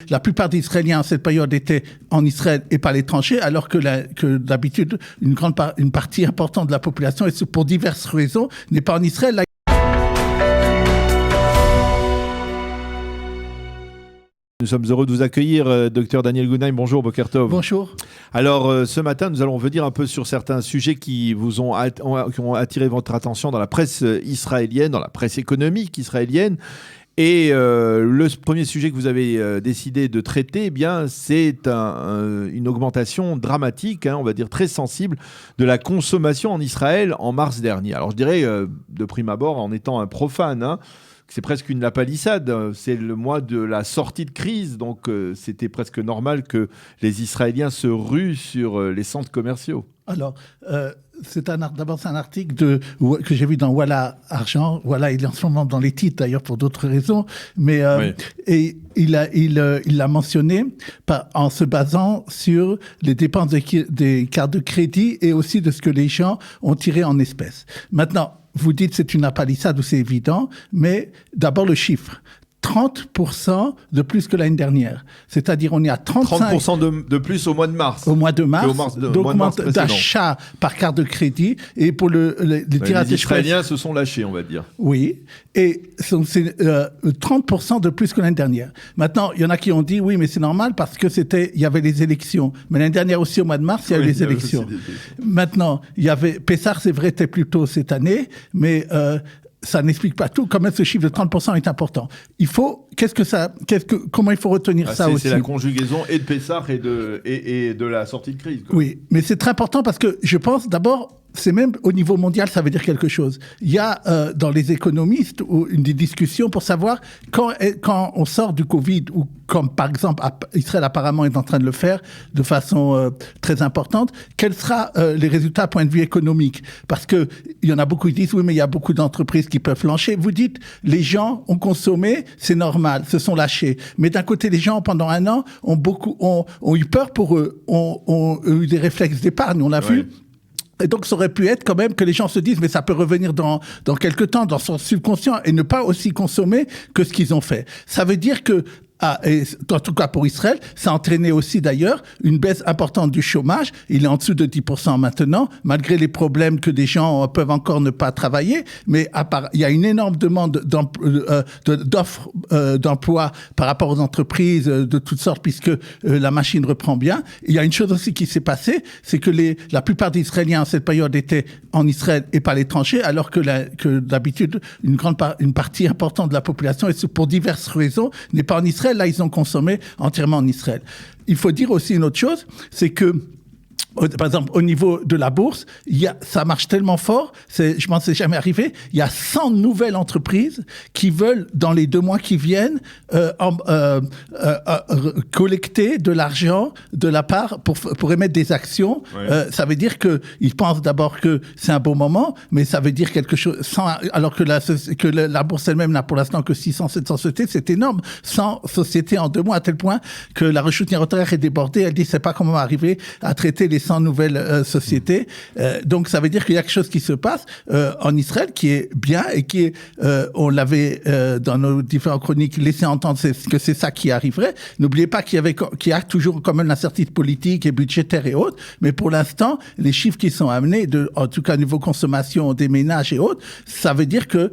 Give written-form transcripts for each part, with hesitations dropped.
La plupart des Israéliens à cette période étaient en Israël et pas à l'étranger, alors que d'habitude, une partie importante de la population, et pour diverses raisons, n'est pas en Israël. Là, nous sommes heureux de vous accueillir, Dr Daniel Gounaïm. Bonjour, Boker Tov. Bonjour. Alors, ce matin, nous allons revenir un peu sur certains sujets qui ont attiré votre attention dans la presse israélienne, dans la presse économique israélienne. Et le premier sujet que vous avez décidé de traiter, eh bien, c'est une augmentation dramatique, on va dire très sensible, de la consommation en Israël en mars dernier. Alors, je dirais, de prime abord, en étant un profane, c'est presque une lapalissade. C'est le mois de la sortie de crise, donc c'était presque normal que les Israéliens se ruent sur les centres commerciaux. Alors, d'abord, c'est un article que j'ai vu dans Voilà Argent. Voilà, il est en ce moment dans les titres, d'ailleurs, pour d'autres raisons. Mais oui. Et il l'a mentionné en se basant sur les dépenses des cartes de crédit et aussi de ce que les gens ont tiré en espèces. Maintenant, vous dites que c'est une apalissade ou c'est évident, mais d'abord le chiffre. 30% de plus que l'année dernière. C'est-à-dire, on est à 30% de plus au mois de mars. Au mois de mars, d'achat par carte de crédit. Et pour les Israéliens se sont lâchés, on va dire. Oui. Et c'est 30% de plus que l'année dernière. Maintenant, il y en a qui ont dit, oui, mais c'est normal parce que il y avait les élections. Mais l'année dernière aussi, au mois de mars, il y a eu les élections. Maintenant, il y avait Pessah, c'est vrai, était plus tôt cette année, mais ça n'explique pas tout. Quand même, ce chiffre de 30% est important. Comment il faut retenir ça aussi? C'est la conjugaison et de Pessah et de la sortie de crise, quoi. Oui, mais c'est très important parce que je pense d'abord, c'est même au niveau mondial, ça veut dire quelque chose. Il y a dans les économistes des discussions pour savoir quand on sort du Covid, ou comme par exemple Israël apparemment est en train de le faire de façon très importante, quels seront les résultats à point de vue économique? Parce qu'il y en a beaucoup qui disent, oui, mais il y a beaucoup d'entreprises qui peuvent flancher. Vous dites, les gens ont consommé, c'est normal, se sont lâchés. Mais d'un côté, les gens, pendant un an, ont eu peur pour eux, ont eu des réflexes d'épargne, on l'a vu. Et donc, ça aurait pu être quand même que les gens se disent, mais ça peut revenir dans quelques temps, dans son subconscient, et ne pas aussi consommer que ce qu'ils ont fait. Ça veut dire que, et en tout cas pour Israël, ça a entraîné aussi d'ailleurs une baisse importante du chômage. Il est en dessous de 10% maintenant, malgré les problèmes que des gens peuvent encore ne pas travailler. Mais il y a une énorme demande d'offres d'emploi par rapport aux entreprises de toutes sortes, puisque la machine reprend bien. Il y a une chose aussi qui s'est passée, c'est que la plupart des Israéliens à cette période étaient en Israël et pas à l'étranger, alors que d'habitude, une partie importante de la population, et pour diverses raisons, n'est pas en Israël. Là, ils ont consommé entièrement en Israël. Il faut dire aussi une autre chose, c'est que, par exemple, au niveau de la bourse, ça marche tellement fort, je pense que c'est jamais arrivé, il y a 100 nouvelles entreprises qui veulent, dans les 2 mois qui viennent, collecter de l'argent de la part pour émettre des actions. Ouais. Ça veut dire qu'ils pensent d'abord que c'est un bon moment, mais ça veut dire quelque chose, alors que la bourse elle-même n'a pour l'instant que 600-700 sociétés, c'est énorme, 100 sociétés en 2 mois, à tel point que la rechute est débordée, elle dit, c'est pas comment arriver à traiter les 100 nouvelles sociétés. Donc, ça veut dire qu'il y a quelque chose qui se passe en Israël qui est bien et on l'avait, dans nos différentes chroniques, laissé entendre que c'est ça qui arriverait. N'oubliez pas qu'il y a toujours quand même l'incertitude politique et budgétaire et autres, mais pour l'instant, les chiffres qui sont amenés, en tout cas niveau consommation des ménages et autres, ça veut dire que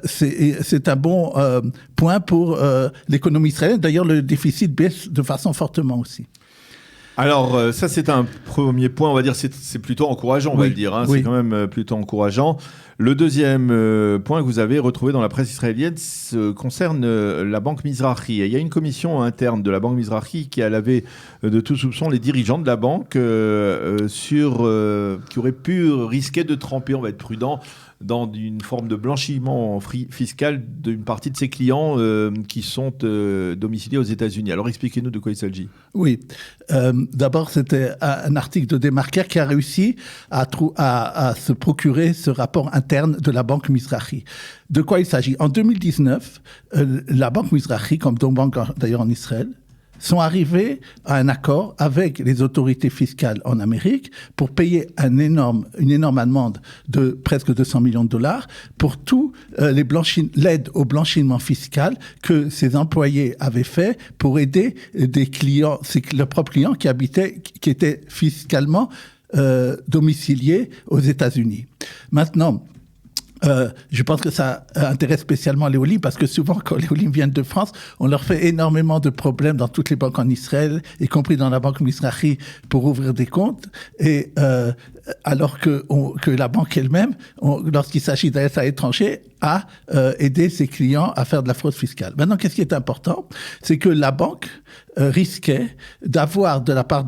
c'est un bon point pour l'économie israélienne. D'ailleurs, le déficit baisse de façon fortement aussi. Alors, ça, c'est un premier point, on va dire, c'est plutôt encourageant, on va le dire. Oui. C'est quand même plutôt encourageant. Le deuxième point que vous avez retrouvé dans la presse israélienne concerne la Banque Mizrahi. Et il y a une commission interne de la Banque Mizrahi qui a lavé de tout soupçon les dirigeants de la banque qui auraient pu risquer de tremper, on va être prudent, dans une forme de blanchiment fiscal d'une partie de ses clients qui sont domiciliés aux États-Unis. Alors expliquez-nous de quoi il s'agit. Oui, d'abord c'était un article de Demarker qui a réussi à se procurer ce rapport interne de la Banque Mizrahi. De quoi il s'agit? En 2019, la Banque Mizrahi, comme d'autres banques d'ailleurs en Israël, sont arrivés à un accord avec les autorités fiscales en Amérique pour payer une énorme amende de presque 200 millions de dollars pour tout l'aide au blanchiment fiscal que ces employés avaient fait pour aider des clients, leurs propres clients qui étaient fiscalement domiciliés aux États-Unis. Maintenant, je pense que ça intéresse spécialement les Olim parce que souvent, quand les Olim viennent de France, on leur fait énormément de problèmes dans toutes les banques en Israël, y compris dans la banque Mizrahi, pour ouvrir des comptes. Et alors que la banque elle-même, lorsqu'il s'agit d'être à l'étranger, a aidé ses clients à faire de la fraude fiscale. Maintenant, qu'est-ce qui est important? C'est que la banque risquait d'avoir de la part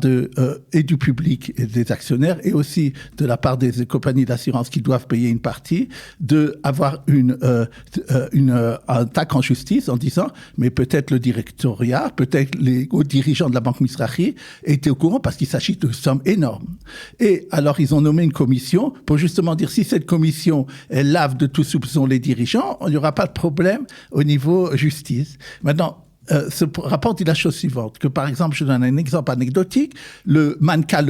et du public et des actionnaires et aussi de la part des compagnies d'assurance qui doivent payer une partie, d'avoir un attaque en justice en disant mais peut-être le directoriat, peut-être les hauts dirigeants de la banque Mizrahi étaient au courant parce qu'il s'agit de sommes énormes. Et alors ils ont nommé une commission pour justement dire si cette commission elle lave de tout soupçon les dirigeants, il n'y aura pas de problème au niveau justice. Maintenant, ce rapport dit la chose suivante, que par exemple, je donne un exemple anecdotique, le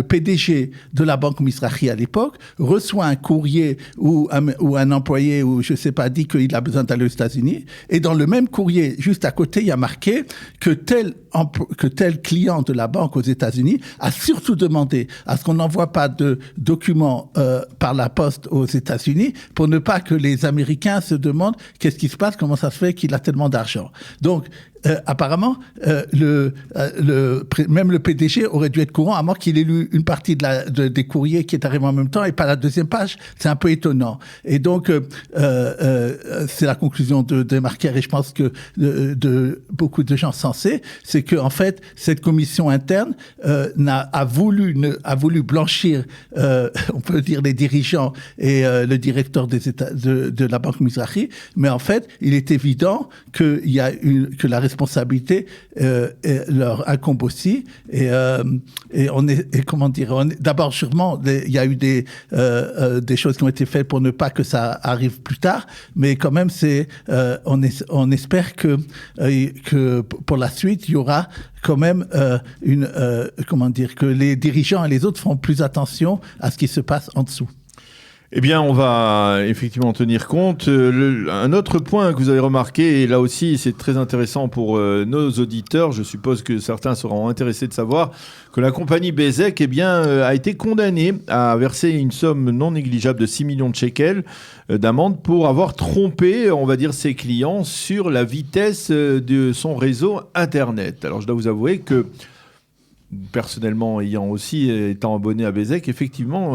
PDG de la banque Mizrahi à l'époque, reçoit un courrier ou un employé, ou je sais pas, dit qu'il a besoin d'aller aux États-Unis, et dans le même courrier, juste à côté, il y a marqué que tel client de la banque aux États-Unis a surtout demandé à ce qu'on n'envoie pas de documents par la poste aux États-Unis pour ne pas que les Américains se demandent qu'est-ce qui se passe, comment ça se fait qu'il a tellement d'argent. Donc, apparemment, même le PDG aurait dû être courant, à moins qu'il ait lu une partie des courriers qui est arrivé en même temps et pas la deuxième page. C'est un peu étonnant. Et donc, c'est la conclusion de Marker, et je pense que de beaucoup de gens sensés, c'est que en fait, cette commission interne a voulu blanchir, on peut dire, les dirigeants et le directeur de la banque Mizrahi, mais en fait, il est évident que la responsabilité leur incombe aussi et on est comment dire, d'abord sûrement il y a eu des choses qui ont été faites pour ne pas que ça arrive plus tard, mais quand même on espère que pour la suite il y aura quand même que les dirigeants et les autres feront plus attention à ce qui se passe en dessous. Eh bien, on va effectivement en tenir compte. Un autre point que vous avez remarqué, et là aussi c'est très intéressant pour nos auditeurs, je suppose que certains seront intéressés de savoir que la compagnie Bezeq a été condamnée à verser une somme non négligeable de 6 millions de shekels d'amende pour avoir trompé, on va dire, ses clients sur la vitesse de son réseau Internet. Alors je dois vous avouer que personnellement, étant abonné à Bezeq, effectivement,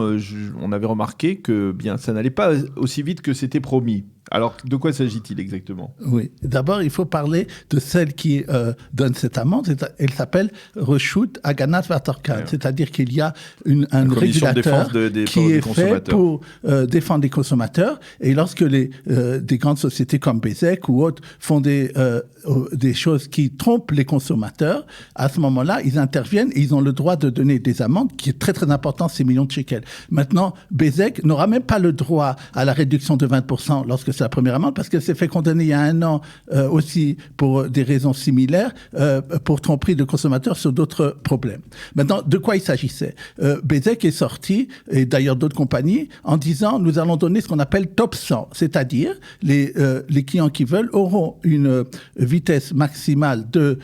on avait remarqué que ça n'allait pas aussi vite que c'était promis. Alors, de quoi s'agit-il exactement ? Oui. D'abord, il faut parler de celle qui donne cette amende. Elle s'appelle Reshut Haganat Vatorkan. C'est-à-dire qu'il y a un régulateur qui est fait pour défendre les consommateurs. Et lorsque des grandes sociétés comme Bezeq ou autres font des choses qui trompent les consommateurs, à ce moment-là, ils interviennent et ils ont le droit de donner des amendes qui est très, très important, 6 millions de shekels. Maintenant, Bezeq n'aura même pas le droit à la réduction de 20% lorsque c'est la première amende, parce qu'elle s'est fait condamner il y a 1 an aussi pour des raisons similaires, pour tromperie de consommateurs sur d'autres problèmes. Maintenant, de quoi il s'agissait ? Bezeq est sorti, et d'ailleurs d'autres compagnies, en disant nous allons donner ce qu'on appelle top 100, c'est-à-dire les clients qui veulent auront une vitesse maximale de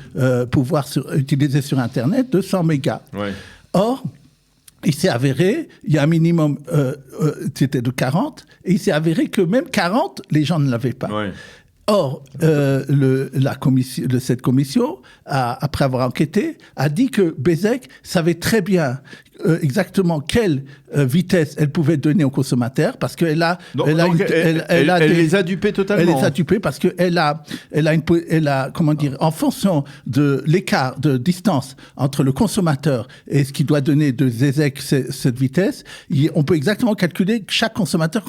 pouvoir utiliser sur Internet de 100 mégas. Ouais. Or, il s'est avéré, il y a un minimum, c'était de 40, et il s'est avéré que même 40, les gens ne l'avaient pas. Ouais. Or, cette commission, après avoir enquêté, a dit que Bezeq savait très bien exactement quelle vitesse elle pouvait donner aux consommateurs, parce qu'elle les a dupés totalement. Elle les a dupés parce qu'elle a comment dire, en fonction de l'écart de distance entre le consommateur et ce qu'il doit donner de Bezeq cette vitesse, on peut exactement calculer chaque consommateur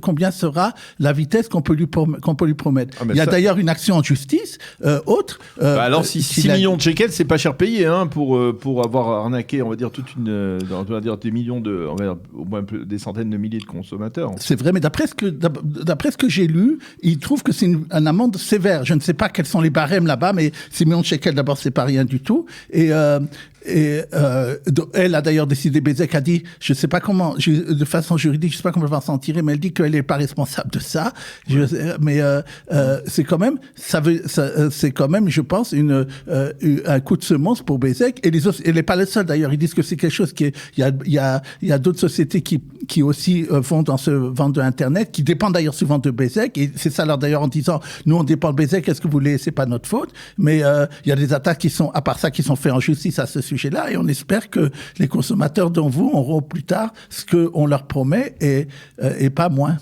combien sera la vitesse qu'on peut lui promettre. Il y a d'ailleurs une action en justice autre. Alors 6 millions de shekels, c'est pas cher payé pour avoir arnaqué, on va dire, toute une on va dire des millions on va dire, au moins des centaines de milliers de consommateurs. C'est vrai, mais d'après ce que j'ai lu, ils trouvent que c'est une amende sévère. Je ne sais pas quels sont les barèmes là-bas, mais 6 millions de shekels, d'abord, c'est pas rien du tout. Et elle a d'ailleurs décidé, Bézek a dit, je sais pas comment, de façon juridique, je sais pas comment elle va s'en tirer, mais elle dit qu'elle n'est pas responsable de ça. Mais c'est quand même, c'est quand même, je pense, un coup de semonce pour Bézek. Et les autres, elle n'est pas la seule d'ailleurs. Ils disent que c'est quelque chose il y a d'autres sociétés qui aussi vont dans ce vente de Internet, qui dépendent d'ailleurs souvent de Bézek. Et c'est ça alors d'ailleurs en disant, nous on dépend de Bézek, est-ce que vous voulez, c'est pas notre faute. Mais il y a des attaques qui sont, à part ça, qui sont faites en justice à ce sujet-là, et on espère que les consommateurs dont vous auront plus tard ce qu'on leur promet et pas moins.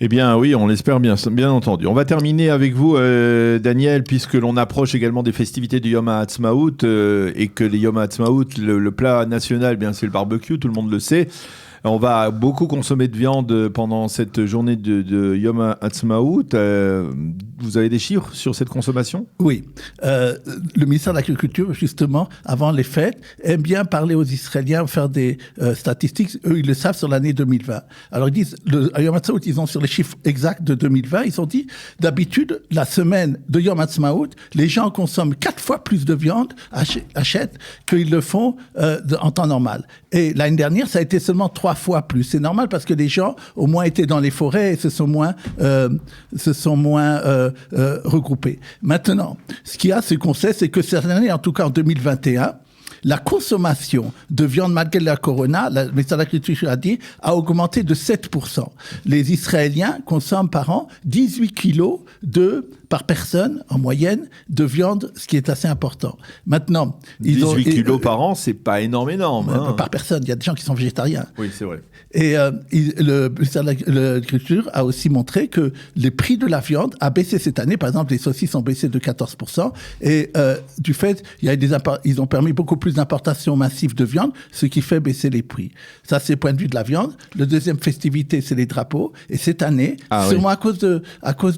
Eh bien oui, on l'espère bien entendu. On va terminer avec vous, Daniel, puisque l'on approche également des festivités du Yom HaAtzmaut et que les Yom HaAtzmaut, le plat national, bien c'est le barbecue, tout le monde le sait. On va beaucoup consommer de viande pendant cette journée de Yom HaAtzmaut. Vous avez des chiffres sur cette consommation ? Oui. Le ministère de l'Agriculture, justement, avant les fêtes, aime bien parler aux Israéliens, faire des statistiques. Eux, ils le savent sur l'année 2020. Alors, ils disent, le Yom HaAtzmaut, ils ont sur les chiffres exacts de 2020, ils ont dit, d'habitude, la semaine de Yom HaAtzmaut, les gens consomment 4 fois plus de viande, achètent, qu'ils le font en temps normal. Et l'année dernière, ça a été seulement 3 fois plus. C'est normal parce que les gens, au moins, étaient dans les forêts et se sont moins regroupés. Maintenant, ce qu'il y a, ce qu'on sait, c'est que cette année, en tout cas en 2021, la consommation de viande malgré la corona, le ministère de l'Agriculture a dit, a augmenté de 7%. Les Israéliens consomment par an 18 kilos par personne, en moyenne, de viande, ce qui est assez important. Maintenant, 18 kilos par an, c'est pas énorme. Hein. Par personne, il y a des gens qui sont végétariens. Oui, c'est vrai. Et le ministère de l'Agriculture a aussi montré que les prix de la viande a baissé cette année. Par exemple, les saucisses ont baissé de 14%. Et du fait, ils ont permis beaucoup plus d'importations massives de viande, ce qui fait baisser les prix. Ça, c'est le point de vue de la viande. Le deuxième festivité, c'est les drapeaux. Et cette année, sûrement à cause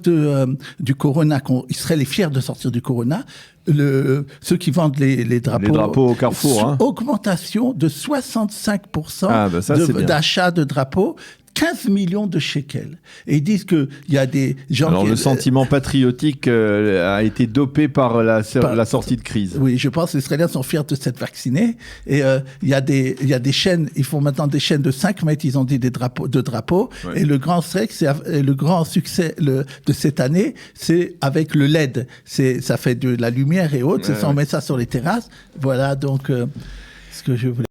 du corona, Israël est fier de sortir du corona, ceux qui vendent les drapeaux au Carrefour, augmentation de 65% d'achat de drapeaux, 15 millions de shekels. Et ils disent qu'il y a des gens Alors le sentiment patriotique a été dopé par la sortie de crise. Oui, je pense que les Israéliens sont fiers de s'être vaccinés. Et il y a des chaînes, ils font maintenant des chaînes de 5 mètres, ils ont dit deux drapeaux. Ouais. Et le grand succès de cette année, c'est avec le LED. Ça fait de la lumière et autres. On met ça sur les terrasses. Voilà donc ce que je voulais.